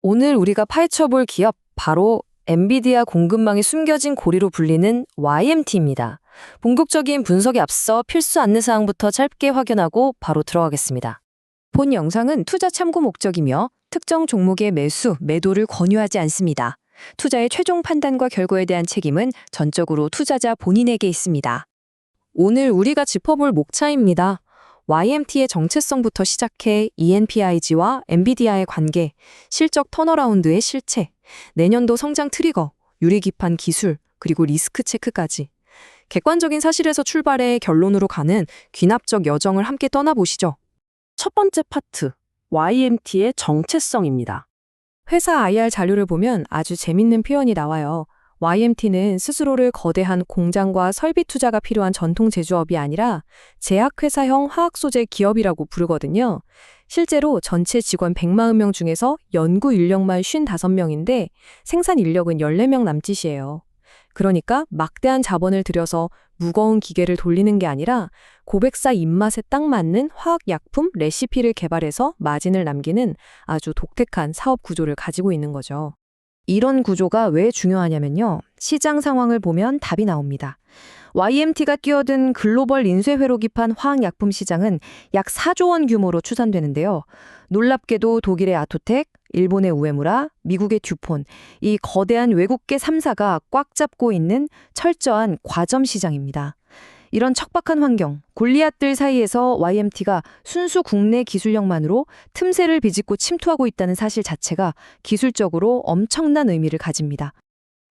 오늘 우리가 파헤쳐볼 기업 바로 엔비디아 공급망에 숨겨진 고리로 불리는 YMT입니다. 본격적인 분석에 앞서 필수 안내사항부터 짧게 확인하고 바로 들어가겠습니다. 본 영상은 투자 참고 목적이며 특정 종목의 매수, 매도를 권유하지 않습니다. 투자의 최종 판단과 결과에 대한 책임은 전적으로 투자자 본인에게 있습니다. 오늘 우리가 짚어볼 목차입니다. YMT의 정체성부터 시작해 ENPIG와 엔비디아의 관계, 실적 턴어라운드의 실체, 내년도 성장 트리거, 유리기판 기술, 그리고 리스크 체크까지. 객관적인 사실에서 출발해 결론으로 가는 귀납적 여정을 함께 떠나보시죠. 첫 번째 파트, YMT의 정체성입니다. 회사 IR 자료를 보면 아주 재밌는 표현이 나와요. YMT는 스스로를 거대한 공장과 설비 투자가 필요한 전통 제조업이 아니라 제약회사형 화학소재 기업이라고 부르거든요. 실제로 전체 직원 140명 중에서 연구 인력만 55명인데 생산 인력은 14명 남짓이에요. 그러니까 막대한 자본을 들여서 무거운 기계를 돌리는 게 아니라 고객사 입맛에 딱 맞는 화학약품 레시피를 개발해서 마진을 남기는 아주 독특한 사업 구조를 가지고 있는 거죠. 이런 구조가 왜 중요하냐면요. 시장 상황을 보면 답이 나옵니다. YMT가 뛰어든 글로벌 인쇄회로기판 화학약품 시장은 약 4조 원 규모로 추산되는데요. 놀랍게도 독일의 아토텍, 일본의 우에무라, 미국의 듀폰, 이 거대한 외국계 3사가 꽉 잡고 있는 철저한 과점 시장입니다. 이런 척박한 환경, 골리앗들 사이에서 YMT가 순수 국내 기술력만으로 틈새를 비집고 침투하고 있다는 사실 자체가 기술적으로 엄청난 의미를 가집니다.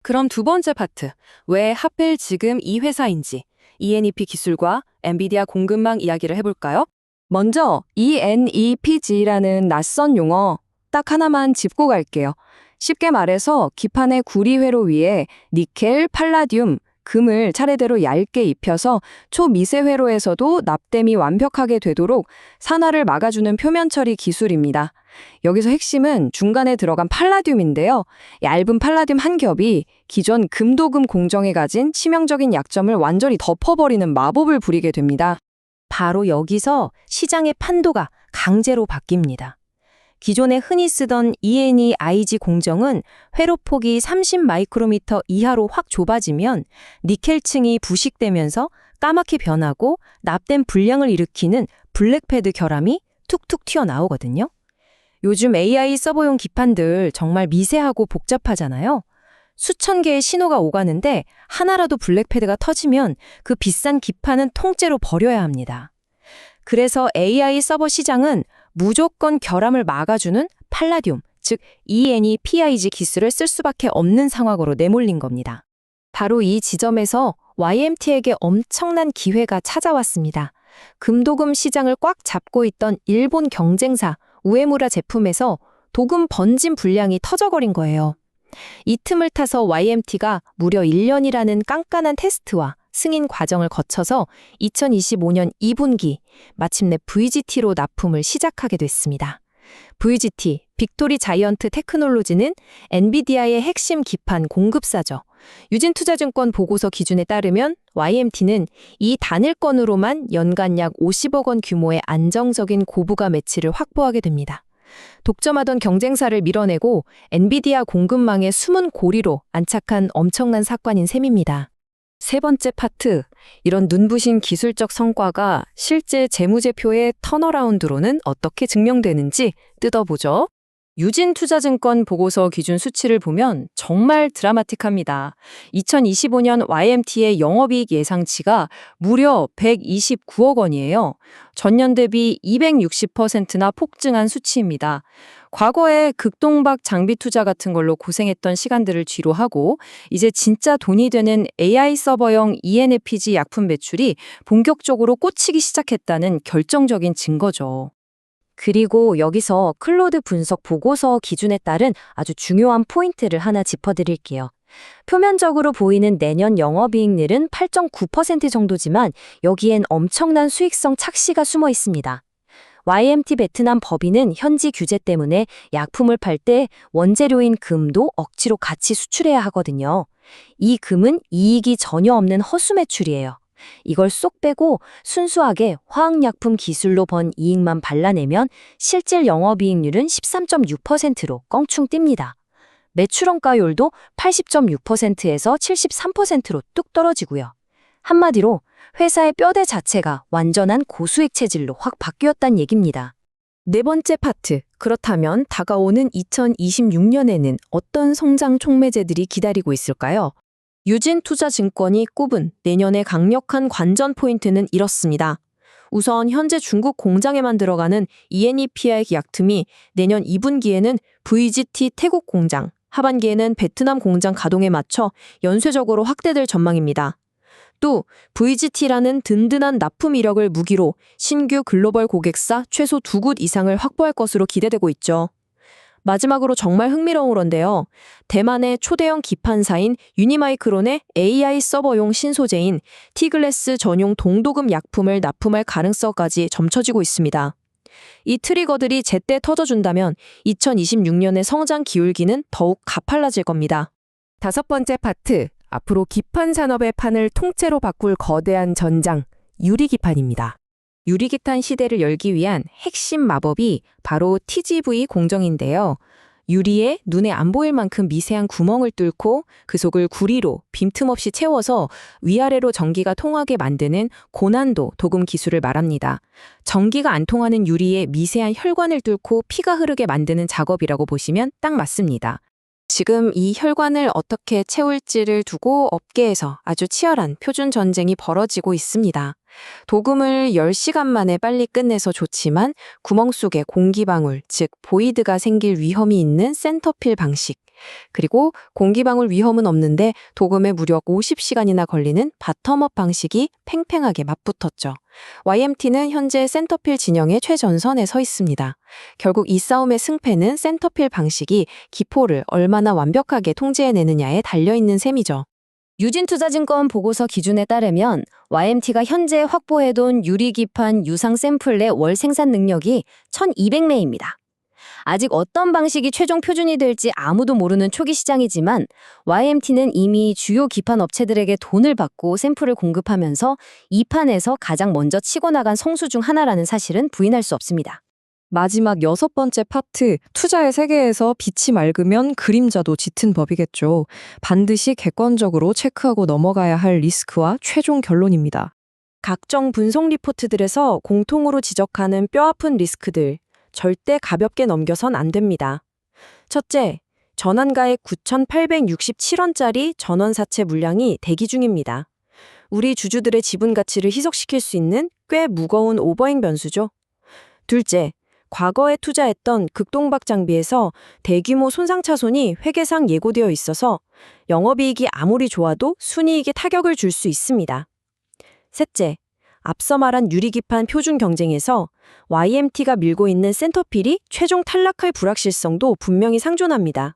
그럼 두 번째 파트, 왜 하필 지금 이 회사인지 ENEP 기술과 엔비디아 공급망 이야기를 해볼까요? 먼저 ENEPG라는 낯선 용어 딱 하나만 짚고 갈게요. 쉽게 말해서 기판의 구리회로 위에 니켈, 팔라듐, 금을 차례대로 얇게 입혀서 초미세회로에서도 납땜이 완벽하게 되도록 산화를 막아주는 표면 처리 기술입니다. 여기서 핵심은 중간에 들어간 팔라듐인데요. 얇은 팔라듐 한 겹이 기존 금도금 공정에 가진 치명적인 약점을 완전히 덮어버리는 마법을 부리게 됩니다. 바로 여기서 시장의 판도가 강제로 바뀝니다. 기존에 흔히 쓰던 ENEIG 공정은 회로폭이 30 마이크로미터 이하로 확 좁아지면 니켈층이 부식되면서 까맣게 변하고 납땜 불량을 일으키는 블랙패드 결함이 툭툭 튀어나오거든요. 요즘 AI 서버용 기판들 정말 미세하고 복잡하잖아요. 수천 개의 신호가 오가는데 하나라도 블랙패드가 터지면 그 비싼 기판은 통째로 버려야 합니다. 그래서 AI 서버 시장은 무조건 결함을 막아주는 팔라듐, 즉 ENEPIG 기술을 쓸 수밖에 없는 상황으로 내몰린 겁니다. 바로 이 지점에서 YMT에게 엄청난 기회가 찾아왔습니다. 금도금 시장을 꽉 잡고 있던 일본 경쟁사 우에무라 제품에서 도금 번진 불량이 터져버린 거예요. 이 틈을 타서 YMT가 무려 1년이라는 깐깐한 테스트와 승인 과정을 거쳐서 2025년 2분기 마침내 VGT로 납품을 시작하게 됐습니다. VGT, 빅토리 자이언트 테크놀로지는 엔비디아의 핵심 기판 공급사죠. 유진투자증권 보고서 기준에 따르면 YMT는 이 단일건으로만 연간 약 50억 원 규모의 안정적인 고부가 매출을 확보하게 됩니다. 독점하던 경쟁사를 밀어내고 엔비디아 공급망의 숨은 고리로 안착한 엄청난 사건인 셈입니다. 세 번째 파트, 이런 눈부신 기술적 성과가 실제 재무제표의 턴어라운드로는 어떻게 증명되는지 뜯어보죠. 유진투자증권 보고서 기준 수치를 보면 정말 드라마틱합니다. 2025년 YMT의 영업이익 예상치가 무려 129억 원이에요. 전년 대비 260%나 폭증한 수치입니다. 과거에 극동박 장비 투자 같은 걸로 고생했던 시간들을 뒤로 하고 이제 진짜 돈이 되는 AI 서버용 ENFPG 약품 매출이 본격적으로 꽂히기 시작했다는 결정적인 증거죠. 그리고 여기서 클로드 분석 보고서 기준에 따른 아주 중요한 포인트를 하나 짚어드릴게요. 표면적으로 보이는 내년 영업이익률은 8.9% 정도지만 여기엔 엄청난 수익성 착시가 숨어 있습니다. YMT 베트남 법인은 현지 규제 때문에 약품을 팔 때 원재료인 금도 억지로 같이 수출해야 하거든요. 이 금은 이익이 전혀 없는 허수 매출이에요. 이걸 쏙 빼고 순수하게 화학약품 기술로 번 이익만 발라내면 실질 영업이익률은 13.6%로 껑충 뜁니다. 매출원가율도 80.6%에서 73%로 뚝 떨어지고요. 한마디로 회사의 뼈대 자체가 완전한 고수익 체질로 확 바뀌었단 얘기입니다. 네 번째 파트. 그렇다면 다가오는 2026년에는 어떤 성장 촉매제들이 기다리고 있을까요? 유진투자증권이 꼽은 내년의 강력한 관전 포인트는 이렇습니다. 우선 현재 중국 공장에만 들어가는 ENEPI 계약틈이 내년 2분기에는 VGT 태국 공장, 하반기에는 베트남 공장 가동에 맞춰 연쇄적으로 확대될 전망입니다. 또 VGT라는 든든한 납품 이력을 무기로 신규 글로벌 고객사 최소 2곳 이상을 확보할 것으로 기대되고 있죠. 마지막으로 정말 흥미로운 건데요. 대만의 초대형 기판사인 유니마이크론의 AI 서버용 신소재인 T글래스 전용 동도금 약품을 납품할 가능성까지 점쳐지고 있습니다. 이 트리거들이 제때 터져준다면 2026년의 성장 기울기는 더욱 가팔라질 겁니다. 다섯 번째 파트. 앞으로 기판 산업의 판을 통째로 바꿀 거대한 전장, 유리기판입니다. 유리기판 시대를 열기 위한 핵심 마법이 바로 TGV 공정인데요. 유리에 눈에 안 보일 만큼 미세한 구멍을 뚫고 그 속을 구리로 빈틈없이 채워서 위아래로 전기가 통하게 만드는 고난도 도금 기술을 말합니다. 전기가 안 통하는 유리에 미세한 혈관을 뚫고 피가 흐르게 만드는 작업이라고 보시면 딱 맞습니다. 지금 이 혈관을 어떻게 채울지를 두고 업계에서 아주 치열한 표준 전쟁이 벌어지고 있습니다. 도금을 10시간 만에 빨리 끝내서 좋지만 구멍 속에 공기방울, 즉 보이드가 생길 위험이 있는 센터필 방식, 그리고 공기방울 위험은 없는데 도금에 무려 50시간이나 걸리는 바텀업 방식이 팽팽하게 맞붙었죠. YMT는 현재 센터필 진영의 최전선에 서 있습니다. 결국 이 싸움의 승패는 센터필 방식이 기포를 얼마나 완벽하게 통제해내느냐에 달려있는 셈이죠. 유진투자증권 보고서 기준에 따르면 YMT가 현재 확보해둔 유리기판 유상 샘플 내 월 생산 능력이 1200매입니다. 아직 어떤 방식이 최종 표준이 될지 아무도 모르는 초기 시장이지만 YMT는 이미 주요 기판 업체들에게 돈을 받고 샘플을 공급하면서 이 판에서 가장 먼저 치고 나간 성수 중 하나라는 사실은 부인할 수 없습니다. 마지막 여섯 번째 파트, 투자의 세계에서 빛이 맑으면 그림자도 짙은 법이겠죠. 반드시 객관적으로 체크하고 넘어가야 할 리스크와 최종 결론입니다. 각종 분석 리포트들에서 공통으로 지적하는 뼈아픈 리스크들, 절대 가볍게 넘겨선 안 됩니다. 첫째, 전환가액 9,867원짜리 전원사채 물량이 대기 중입니다. 우리 주주들의 지분 가치를 희석시킬 수 있는 꽤 무거운 오버행 변수죠. 둘째, 과거에 투자했던 극동박 장비에서 대규모 손상 차손이 회계상 예고되어 있어서 영업이익이 아무리 좋아도 순이익에 타격을 줄 수 있습니다. 셋째, 앞서 말한 유리기판 표준 경쟁에서 YMT가 밀고 있는 센터필이 최종 탈락할 불확실성도 분명히 상존합니다.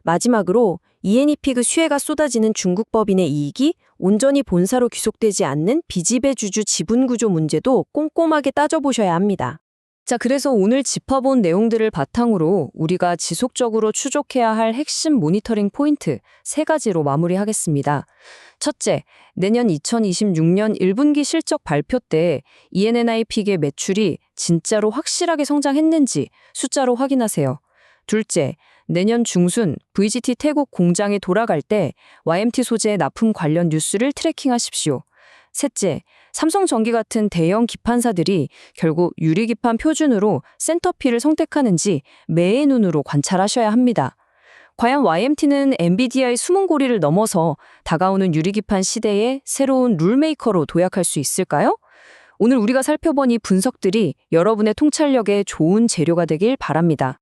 마지막으로 ENEPIG 수혜가 쏟아지는 중국 법인의 이익이 온전히 본사로 귀속되지 않는 비지배 주주 지분 구조 문제도 꼼꼼하게 따져보셔야 합니다. 자, 그래서 오늘 짚어본 내용들을 바탕으로 우리가 지속적으로 추적해야 할 핵심 모니터링 포인트 3가지로 마무리하겠습니다. 첫째, 내년 2026년 1분기 실적 발표 때 ENNIPig의 매출이 진짜로 확실하게 성장했는지 숫자로 확인하세요. 둘째, 내년 중순 VGT 태국 공장에 돌아갈 때 YMT 소재 납품 관련 뉴스를 트래킹하십시오. 셋째, 삼성전기 같은 대형 기판사들이 결국 유리기판 표준으로 센터필을 선택하는지 매의 눈으로 관찰하셔야 합니다. 과연 YMT는 엔비디아의 숨은 고리를 넘어서 다가오는 유리기판 시대의 새로운 룰메이커로 도약할 수 있을까요? 오늘 우리가 살펴본 이 분석들이 여러분의 통찰력에 좋은 재료가 되길 바랍니다.